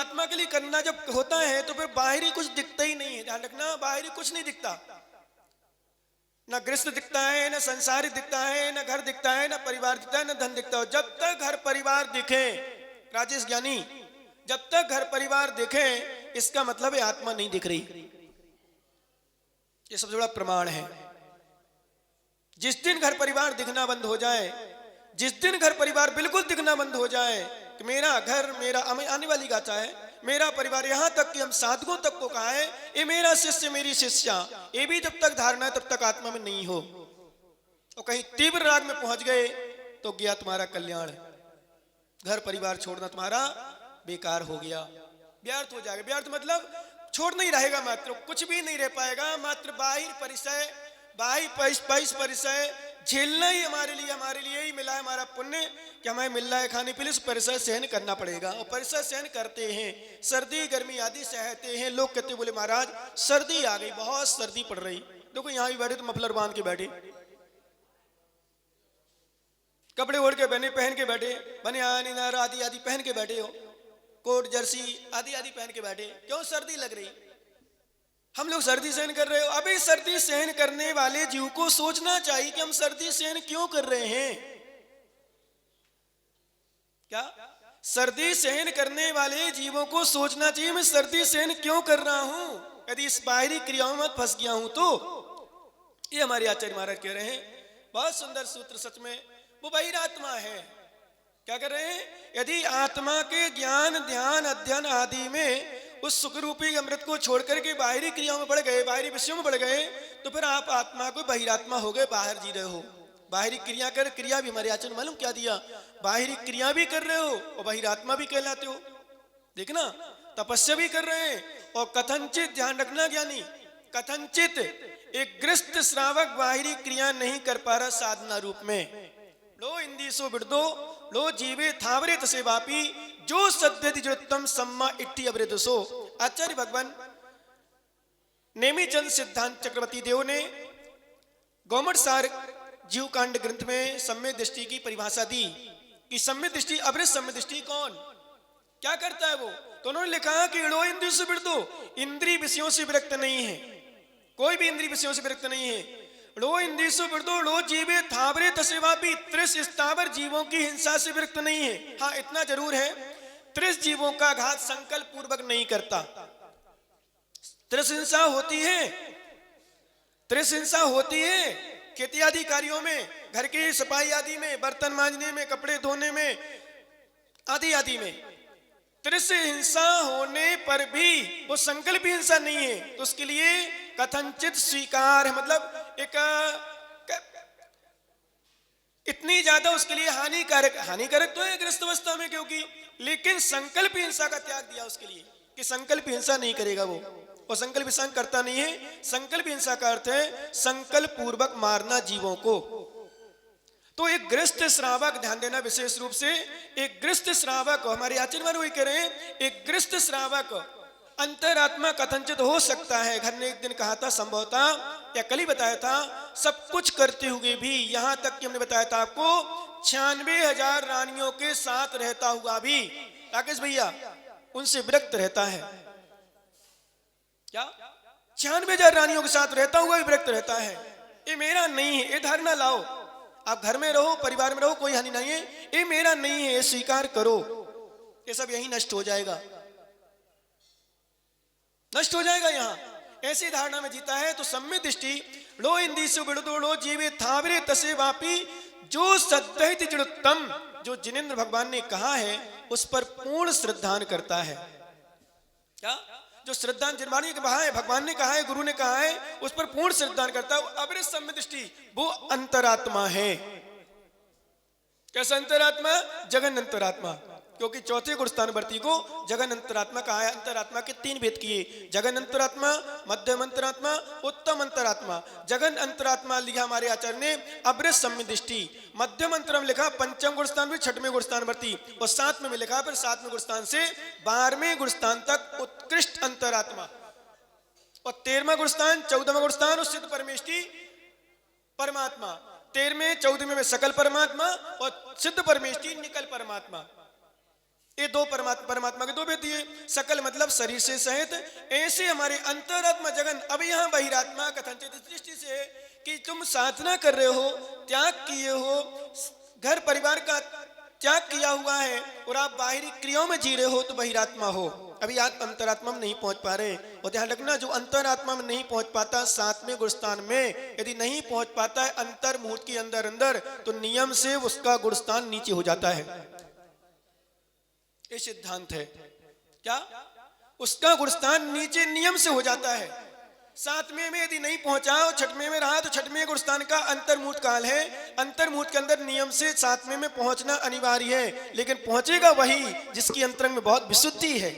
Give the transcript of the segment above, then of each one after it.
परमात्मा के लिए करना जब होता है तो फिर बाहरी कुछ दिखता ही नहीं है। ध्यान रखना, बाहरी कुछ नहीं दिखता, ना गृहस्थ दिखता है, ना संसारी दिखता है, ना घर दिखता है, ना परिवार दिखता है, ना धन दिखता है। जब तक घर परिवार दिखे राजेश ज्ञानी, जब तक घर परिवार दिखे, इसका मतलब है आत्मा नहीं दिख रही। ये सबसे बड़ा प्रमाण है। जिस दिन घर परिवार दिखना बंद हो जाए, जिस दिन घर परिवार बिल्कुल दिखना बंद हो जाए कि मेरा घर, मेरा आने वाली गाथा है, मेरा परिवार, यहां तक कि हम साधकों तक को कहा है ये मेरा शिष्य मेरी शिष्या, ये भी जब तक धारणा है तब तक आत्मा में नहीं हो, और कहीं तीव्र राग में पहुंच गए तो गया तुम्हारा कल्याण। घर परिवार छोड़ना तुम्हारा बेकार हो गया, व्यर्थ हो जाएगा। व्यर्थ मतलब छोड़ नहीं रहेगा, मात्र कुछ भी नहीं रह पाएगा, मात्र बाह्य परिचय, बाह्य परिचय झेलना ही हमारे लिए ही मिला है हमारा पुण्य कि हमें मिल रहा है खाने पीने, उस परिसर सहन करना पड़ेगा। और परिसर सहन करते हैं, सर्दी गर्मी आदि सहते हैं। लोग कहते बोले महाराज सर्दी आ गई, बहुत सर्दी पड़ रही। देखो यहाँ भी बैठे तो मफलर बांध के बैठे, कपड़े ओढ़ के पहन के बैठे, बनियान आदि आदि पहन के बैठे हो, कोट जर्सी आदि आदि पहन के बैठे, क्यों? सर्दी लग रही। हम लोग सर्दी सहन कर रहे हो। अभी सर्दी सहन करने वाले जीव को सोचना चाहिए कि हम सर्दी सहन क्यों कर रहे हैं। क्या सर्दी सहन करने वाले जीवों को सोचना चाहिए मैं सर्दी सहन क्यों कर रहा हूं। यदि इस बाहरी क्रियाओं में फंस गया हूं तो ये हमारे आचार्य महाराज कह रहे हैं, बहुत सुंदर सूत्र। सच में वो बहिरात्मा है। क्या कर रहे हैं? यदि आत्मा के ज्ञान ध्यान अध्ययन आदि में उस सुख रूपी अमृत को छोड़ करके बाहरी क्रियाओं में बढ़ गए, बाहरी विषयों में बढ़ गए, तो फिर आप आत्मा को बहिरात्मा हो गए, बाहर जी रहे हो। बाहरी क्रिया कर, क्रिया भी हमारे आचरण मालूम क्या दिया, बाहरी क्रिया भी कर रहे हो और बहिरात्मा भी कहलाते हो। देखना, तपस्या भी कर रहे हैं और कथनचित, ध्यान रखना ज्ञानी, कथनचित एक गृहस्थ श्रावक बाहरी क्रिया नहीं कर पा रहा साधना रूप में। लो इंदीसो बिड़दो लो जीवे थावरे तसे वापी जो सद्यति जोत्तम सम्मा इट्टी अवृतसो। आचार्य भगवान नेमीचंद सिद्धांत चक्रवर्ती देव ने गौमठ सार जीव कांड ग्रंथ में सम्यक दृष्टि की परिभाषा दी कि सम्यक दृष्टि, अवृत सम्यक दृष्टि कौन क्या करता है वो। तो उन्होंने लिखा कि लो इंद्रिय से बिड़दो, इंद्रिय विषयों से विरक्त नहीं है, कोई भी इंद्रिय विषयों से विरक्त नहीं है। लो इंद्रियो बिड़दो लो जीवे थावरे तसेवा भी, त्रिस स्थावर जीवों की हिंसा से विरक्त नहीं है। हाँ इतना जरूर है, त्रिस जीवों का घात संकल्प पूर्वक नहीं करता। त्रिस हिंसा होती है, त्रिस हिंसा होती है खेती आदि कार्यों में, घर की सफाई आदि में, बर्तन मांजने में, कपड़े धोने में आदि आदि में। त्रिस हिंसा होने पर भी वो संकल्प हिंसा नहीं है, तो उसके लिए कथनचित स्वीकार है, मतलब एक इतनी ज्यादा उसके लिए हानिकारक तो है ग्रस्त अवस्था में, क्योंकि लेकिन संकल्प हिंसा का त्याग दिया उसके लिए कि संकल्प हिंसा नहीं करेगा वो, और संकल्प हिंसा करता नहीं है। संकल्प हिंसा का अर्थ है संकल्प पूर्वक मारना जीवों को। तो एक गृहस्थ श्रावक, ध्यान देना विशेष रूप से, एक गृहस्थ श्रावक, हमारे आचार्य वही कह रहे हैं, एक गृहस्थ श्रावक अंतरात्मा कथनचित हो सकता है। घर ने एक दिन कहा था, संभवतः या कल ही बताया था, सब कुछ करते हुए भी, यहां तक कि हमने बताया था आपको 96,000 रानियों के साथ रहता हुआ भी राकेश भैया उनसे विरक्त रहता है। क्या 96,000 रानियों के साथ रहता हुआ भी विरक्त रहता है। ये मेरा नहीं है, ये धारणा लाओ। आप घर में रहो, परिवार में रहो, कोई हानि नहीं है, ये मेरा नहीं है, ये स्वीकार करो। ये सब यही नष्ट हो जाएगा, नष्ट हो जाएगा। यहाँ ऐसी धारणा में जीता है तो सम्यक दृष्टि लो इंदीसु बिड़दो लो जीवे थावरे तसे वापी जो सद्यहित जड़ोत्तम, जो जिनेंद्र भगवान ने कहा है उस पर पूर्ण श्रद्धान करता है। क्या जो श्रद्धान जिनवाणी कहा है, भगवान ने कहा है, गुरु ने कहा है, उस पर पूर्ण श्रद्धान करता है। अवृत सम्यक दृष्टि वो अंतरात्मा है। कैसा अंतरात्मा? जगन अंतरात्मा, क्योंकि चौथे गुणस्थानवर्ती को जगन अंतरात्मा कहा है। अंतरात्मा के 3 भेद किए, जगन अंतरात्मा, मध्यम अंतरात्मा, उत्तम अंतरात्मा। जगन अंतरात्मा लिखा हमारे आचार्य ने अवृत सम्यक दृष्टि, मध्यम अंतरम लिखा पंचम गुणस्थान में 6वें गुणस्थानवर्ती, और 7वें में लिखा फिर 7वें गुणस्थान से 12वें गुणस्थान तक उत्कृष्ट अंतरात्मा, और 13वां गुणस्थान 14वां गुणस्थान और सिद्ध परमेष्टि परमात्मा, 13वें 14वें में सकल परमात्मा और सिद्ध परमेष्टि निकल परमात्मा। ये दो परमात्मा के दो भेद दिए, सकल मतलब शरीर से सहित। ऐसे हमारे अंतरात्मा जगन। अब यहाँ बहिरात्मा कथनचित दृष्टि से कि तुम साधना कर रहे हो, त्याग किए हो, घर परिवार का त्याग किया हुआ है और आप बाहरी क्रियाओं में जी रहे हो तो बहिरात्मा हो। अभी आप अंतरात्मा में नहीं पहुंच पा रहे। और ध्यान रखना, जो अंतरात्मा में नहीं पहुंच पाता, सातवें गुणस्थान में यदि नहीं पहुंच पाता है अंतर मुहूर्त के अंदर अंदर, तो नियम से उसका गुणस्थान नीचे हो जाता है। ये सिद्धांत है। क्या? उसका गुणस्थान नीचे नियम से हो जाता है। सातवें में यदि नहीं पहुंचा और छठवें में रहा तो छठवें गुणस्थान का अंतर्मुहूर्त काल है। अंतर्मुहूर्त के अंदर नियम से सातवें में पहुंचना अनिवार्य है, लेकिन पहुंचेगा वही जिसकी अंतरंग में बहुत विशुद्धि है,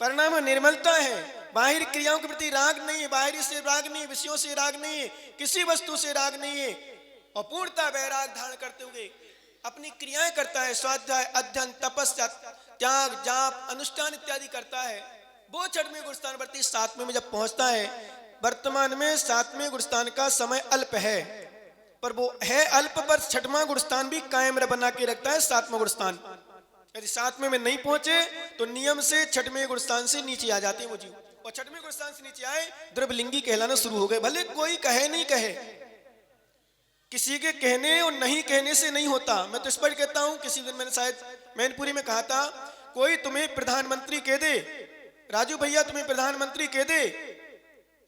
परिणाम निर्मलता है, बाहरी क्रियाओं के प्रति राग नहीं है, बाहरी से राग नहीं, विषयों से राग नहीं है, किसी वस्तु से राग नहीं है, और पूर्णता वैराग धारण करते हुए अपनी क्रियाएं करता है। स्वाध्याय, अध्ययन, तपस्या, त्याग, जाप, अनुष्ठान इत्यादि करता है। वो छठवें गुणस्थान वर्ती सातवें में जब पहुंचता है, वर्तमान में सातवें गुणस्थान का समय अल्प है, पर वो है अल्प, पर छठवां गुणस्थान भी कायम बना के रखता है सातवां गुणस्थान। यदि सातवें में नहीं पहुंचे तो नियम से छठवें गुणस्थान से नीचे आ जाते हैं वो जीव, और छठवें गुणस्थान से नीचे आए द्रव्यलिंगी कहलाना शुरू हो गए। भले कोई कहे नहीं कहे, किसी के कहने और नहीं कहने से नहीं होता। मैं तो स्पष्ट कहता हूं, किसी दिन मैंने शायद मैनपुरी में कहा था, कोई तुम्हें प्रधानमंत्री कह दे, राजू भैया तुम्हें प्रधानमंत्री कह दे,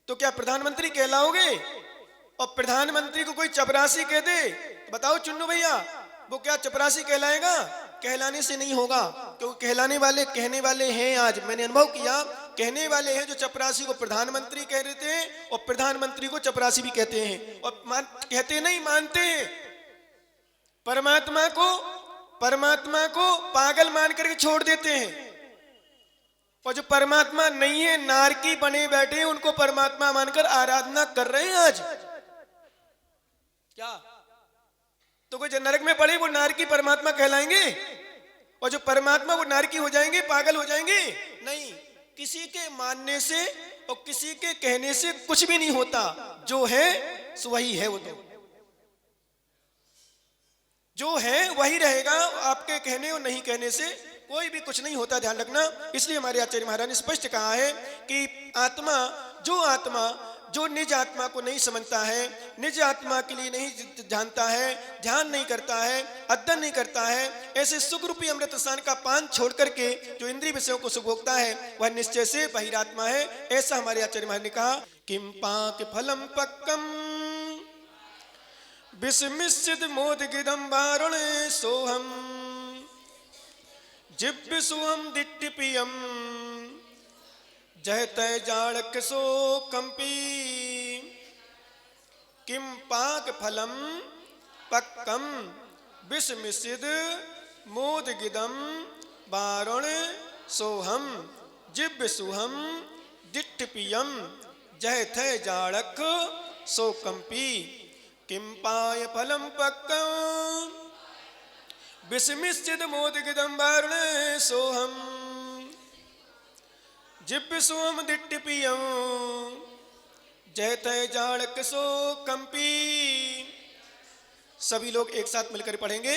तो क्या प्रधानमंत्री कहलाओगे? और प्रधानमंत्री को कोई चपरासी कह दे तो बताओ चुन्नू भैया, वो क्या चपरासी कहलाएगा? कहलाने से नहीं होगा, क्योंकि कहलाने वाले कहने वाले हैं। आज मैंने अनुभव किया, कहने वाले हैं जो चपरासी को प्रधानमंत्री कह देते हैं और प्रधानमंत्री को चपरासी भी कहते हैं, और कहते नहीं, मानते हैं। परमात्मा को पागल मान करके छोड़ देते हैं, और जो परमात्मा नहीं है, नारकी बने बैठे हैं, उनको परमात्मा मानकर आराधना कर रहे हैं आज। क्या? तो कोई जो नरक में पड़े वो नारकी परमात्मा कहलाएंगे, और जो परमात्मा वो नारकी हो जाएंगे, पागल हो जाएंगे? नहीं, किसी के मानने से और किसी के कहने से कुछ भी नहीं होता। जो है वही है, वो तो जो है वही रहेगा। आपके कहने और नहीं कहने से कोई भी कुछ नहीं होता, ध्यान रखना। इसलिए हमारे आचार्य महाराज ने स्पष्ट कहा है कि आत्मा जो निज आत्मा को नहीं समझता है, निज आत्मा के लिए नहीं जानता है, ध्यान नहीं करता है, अध्ययन नहीं करता है, ऐसे सुख रूपी अमृत स्थान का पान छोड़ करके जो इंद्रिय विषयों को सुख भोगता है, वह निश्चय से बहिरात्मा है। ऐसा हमारे आचार्य महाराज ने कहा। किम पाक फलम पक्कम विस्मिश्चित मोदगिदं वारुणे सोहम जिब्ब सुहम दिट्टिपियम जहतय जाड़क सो कंपी। किम पाक फलम पक्कम विस्मिश्चित मोदगिदं वारुण सोहम जिब्ब सुहम दिट्टिपियम जहतय जाड़क सो कंपी। किम पाय फलम पक्कम विस्मिश्चित मोदगिदं वारुण सोहम जिब्ब सुहम दिट्टिपियम जयतय जाड़क सो कंपी। सभी लोग एक साथ मिलकर पढ़ेंगे।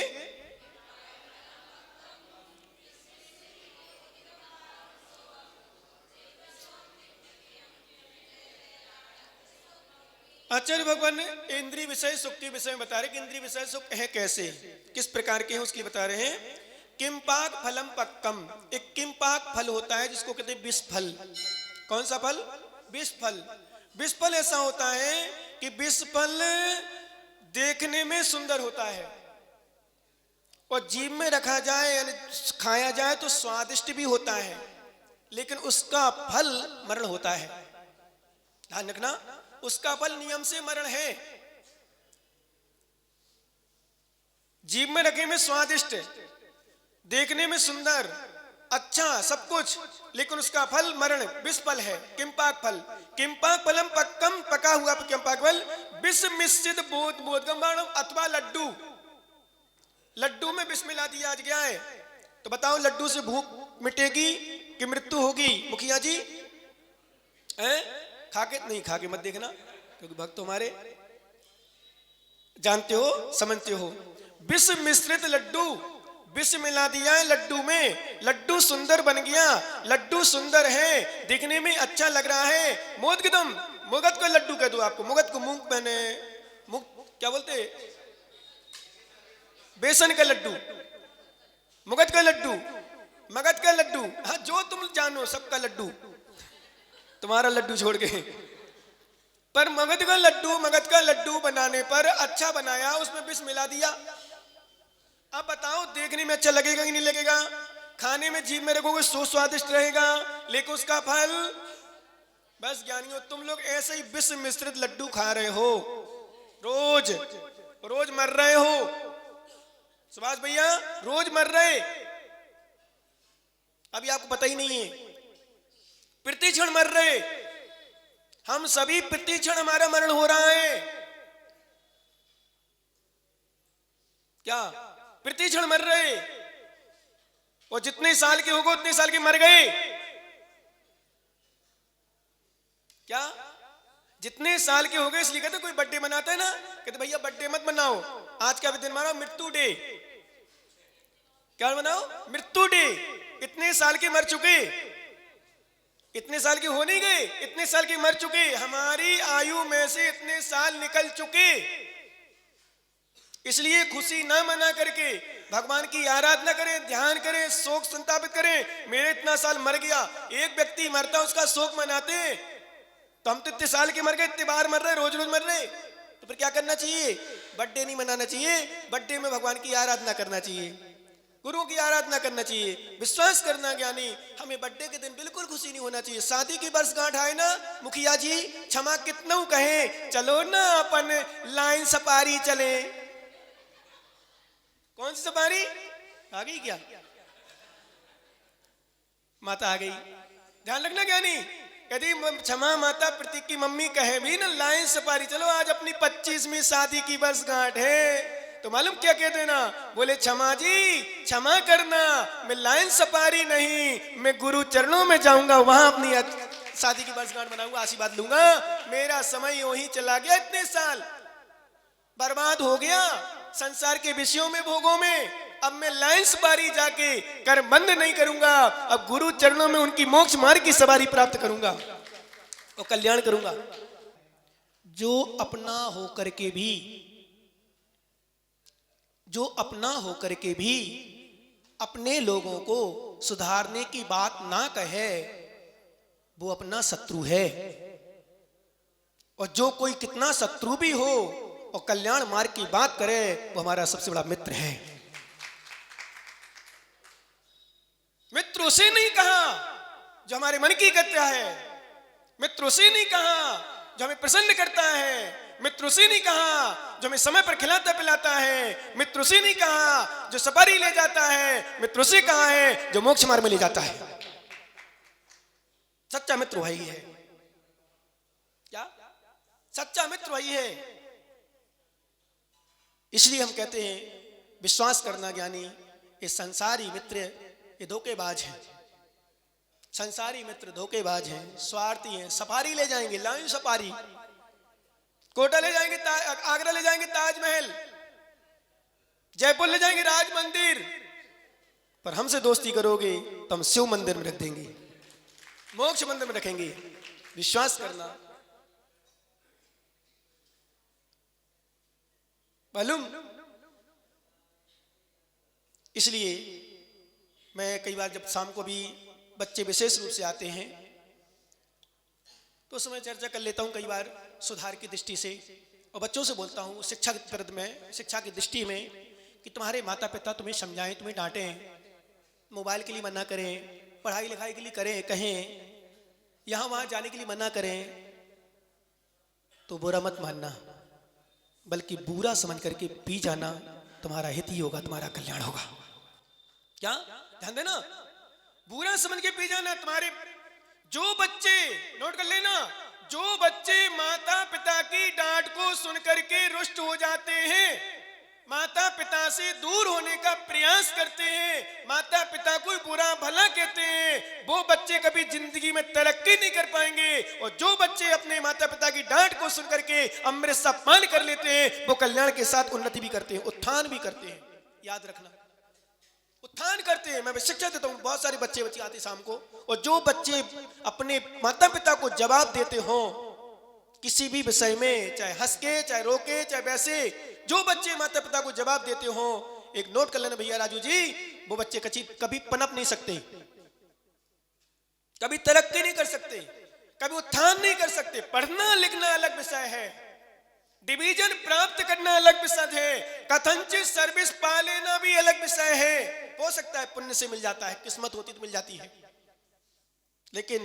आचार्य भगवान ने इंद्रिय विषय सुख के विषय में बता रहे कि इंद्रिय विषय सुख है कैसे, किस प्रकार के हैं, उसके लिए बता रहे हैं। किमपाक फलम पक्कम, एक किमपाक फल होता है जिसको कहते हैं विष फल। कौन सा फल? विष फल। विष फल ऐसा होता है कि विष फल देखने में सुंदर होता है और जीभ में रखा जाए यानी खाया जाए तो स्वादिष्ट भी होता है, लेकिन उसका फल मरण होता है। ध्यान रखना, उसका फल नियम से मरण है। जीभ में रखे में स्वादिष्ट, देखने में सुंदर, अच्छा सब कुछ, लेकिन उसका फल मरण, विष फल है, किमपाक फल। किमपाक फलम पक्कम, पका हुआ किमपाक फल, विष मिश्रित बोधगम अथवा लड्डू। लड्डू में विष मिला दिया गया है, तो बताओ लड्डू से भूख मिटेगी कि मृत्यु होगी? मुखिया जी खाके नहीं, खाके मत देखना, क्योंकि भक्त हमारे जानते हो, समझते हो। विष मिश्रित लड्डू, विष मिला दिया है लड्डू में, लड्डू सुंदर बन गया, लड्डू सुंदर है, दिखने में अच्छा लग रहा है। मोदगदम, मुगत का लड्डू कह दो आपको, मुगत को मूंग बने, मूंग क्या बोलते, बेसन का लड्डू, मुगत का लड्डू, मगध का लड्डू, हाँ जो तुम जानो सबका लड्डू, तुम्हारा लड्डू छोड़ के। पर मगध का लड्डू बनाने पर अच्छा बनाया, उसमें विष मिला दिया। अब बताओ देखने में अच्छा लगेगा कि नहीं लगेगा? खाने में जीभ में रखोगे सो स्वादिष्ट रहेगा, लेकिन उसका फल, बस ज्ञानियों तुम लोग ऐसे ही विष मिश्रित लड्डू खा रहे हो, रोज रोज मर रहे हो। सुभाष भैया रोज मर रहे, अभी आपको पता ही नहीं है, प्रति क्षण मर रहे। हम सभी प्रति क्षण हमारा मरण हो रहा है। क्या प्रति क्षण मर रहे? और जितने साल के होगो उतने साल के मर गए। क्या जितने साल के हो गए, इसलिए कहते कोई बर्थडे मनाता है ना, कहते भैया बर्थडे मत मनाओ, आज का भी दिन मनाओ मृत्यु डे। क्या मनाओ? मृत्यु डे। इतने साल के मर चुके, इतने साल के हो नहीं गए, इतने साल के मर चुके, हमारी आयु में से इतने साल निकल चुके। इसलिए खुशी ना मना करके भगवान की आराधना करें, ध्यान करें, शोक संतापित करें। मेरे इतना साल मर गया, एक व्यक्ति मरता उसका शोक मनाते, तो हम तो इतने साल के मर गए, इतने बार मर रहे, रोज रोज मर रहे, तो फिर क्या करना चाहिए? बर्थडे नहीं मनाना चाहिए, बर्थडे में भगवान की आराधना करना चाहिए, गुरु की आराधना करना चाहिए, विश्वास करना। ज्ञानी हमें बर्थडे के दिन बिल्कुल खुशी नहीं होना चाहिए। शादी की वर्षगांठ आए ना, मुखिया जी क्षमा कितना कहे, चलो ना अपन लाइन सपारी चले। कौन सी सपारी आ गई? क्या माता आ गई? ध्यान रखना ज्ञानी, यदि क्षमा माता प्रतीक की मम्मी कहे भी ना लाइन सपारी चलो, आज अपनी 25वीं शादी की वर्षगांठ है, तो मालूम क्या कहते ना, बोले क्षमा जी क्षमा करना, मैं लाइन सपारी नहीं, मैं गुरु चरणों में जाऊंगा, वहां अपनी शादी की वर्षगांठ मनाऊंगा, आशीर्वाद लूंगा। मेरा समय यूं ही चला गया, इतने साल बर्बाद हो गया संसार के विषयों में, भोगों में। अब मैं लाइन सवारी जाके कर बंद नहीं करूंगा, अब गुरु चरणों में उनकी मोक्ष मार्ग की सवारी प्राप्त करूंगा और कल्याण करूंगा। जो अपना होकर के भी, जो अपना होकर के भी अपने लोगों को सुधारने की बात ना कहे, वो अपना शत्रु है। और जो कोई कितना शत्रु भी हो और कल्याण मार्ग की बात करे, वो हमारा सबसे बड़ा मित्र है। मित्र उसे नहीं कहा जो हमारे मन की गत्या है, मित्र उसे नहीं कहा जो हमें प्रसन्न करता है, मित्र उसे नहीं कहा जो हमें समय पर खिलाता पिलाता है, मित्र उसे नहीं कहा जो सवारी ले जाता है, मित्र उसे कहा है जो मोक्ष मार्ग में ले जाता है। सच्चा मित्र वही है। क्या सच्चा मित्र वही है। इसलिए हम कहते हैं विश्वास करना ज्ञानी, ये संसारी मित्र ये धोखेबाज हैं। संसारी मित्र धोखेबाज हैं, स्वार्थी हैं। सफारी ले जाएंगे, लाइन सफारी, कोटा ले जाएंगे, आगरा ले जाएंगे ताजमहल, जयपुर ले जाएंगे राज मंदिर, पर हमसे दोस्ती करोगे तो हम शिव मंदिर में रख देंगे, मोक्ष मंदिर में रखेंगे। विश्वास करना। मालूम, इसलिए मैं कई बार जब शाम को भी बच्चे विशेष रूप से आते हैं तो उस समय चर्चा कर लेता हूं कई बार सुधार की दृष्टि से, और बच्चों से बोलता हूं शिक्षा के प्रद में, शिक्षा की दृष्टि में, कि तुम्हारे माता पिता तुम्हें समझाएं, तुम्हें डांटें, मोबाइल के लिए मना करें, पढ़ाई लिखाई के लिए करें, कहें, यहाँ वहाँ जाने के लिए मना करें, तो बुरा मत मानना, बल्कि बुरा समझ करके पी जाना, तुम्हारा हित ही होगा, तुम्हारा कल्याण होगा। क्या ध्यान देना, बुरा समझ के पी जाना। तुम्हारे जो बच्चे, नोट कर लेना, जो बच्चे माता पिता की डांट को सुन करके रुष्ट हो जाते हैं, माता पिता से दूर होने का प्रयास करते हैं, माता पिता को बुरा भला कहते हैं, वो बच्चे कभी जिंदगी में तरक्की नहीं कर पाएंगे। और जो बच्चे अपने माता पिता की डांट को सुन करके अमृत सा पान कर लेते हैं, वो कल्याण के साथ उन्नति भी करते हैं, उत्थान भी करते हैं। याद रखना, उत्थान करते हैं। मैं भी शिक्षा देता हूँ, बहुत सारे बच्चे आते शाम को, और जो बच्चे अपने माता पिता को जवाब देते हो किसी भी विषय में, चाहे हंस के, चाहे रोके, चाहे वैसे, जो बच्चे माता पिता को जवाब देते हो, एक नोट कर लेना भैया राजू जी, वो बच्चे कभी पनप नहीं सकते, कभी तरक्की नहीं कर सकते, कभी उत्थान नहीं कर सकते। पढ़ना लिखना अलग विषय है, डिवीजन प्राप्त करना अलग विषय है, कथनचित सर्विस पा लेना भी अलग विषय है। हो सकता है पुण्य से मिल जाता है, किस्मत होती तो मिल जाती है, लेकिन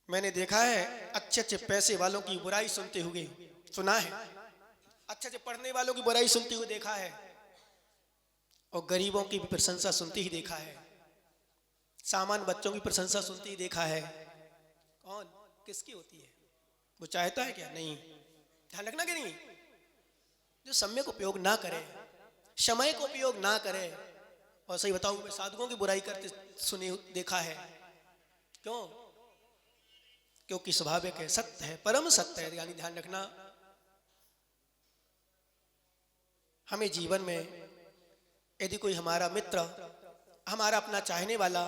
मैंने देखा है अच्छे अच्छे पैसे वालों की बुराई सुनते हुए, सुना है, अच्छे अच्छे पढ़ने वालों की बुराई सुनते हुए देखा है, और गरीबों की भी प्रशंसा सुनते ही देखा है, सामान्य बच्चों की प्रशंसा सुनते ही देखा है। कौन किसकी होती है? वो चाहता है क्या? नहीं। ध्यान रखना कि नहीं, जो समय को उपयोग ना करे, समय को उपयोग ना करे। और सही बताऊं, मैं साधुओं की बुराई करते सुने देखा है। क्यों? क्योंकि स्वाभाविक है, सत्य है, परम सत्य है। यानी ध्यान रखना, हमें जीवन में यदि कोई हमारा मित्र, हमारा अपना चाहने वाला,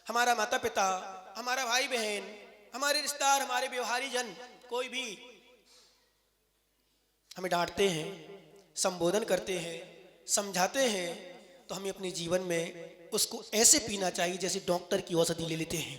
हमारा माता पिता, हमारा भाई बहन, हमारे रिश्तेदार, हमारे व्यवहारी जन, कोई भी हमें डांटते हैं, संबोधन करते हैं, समझाते हैं, तो हमें अपने जीवन में उसको ऐसे पीना चाहिए जैसे डॉक्टर की औषधि ले लेते हैं।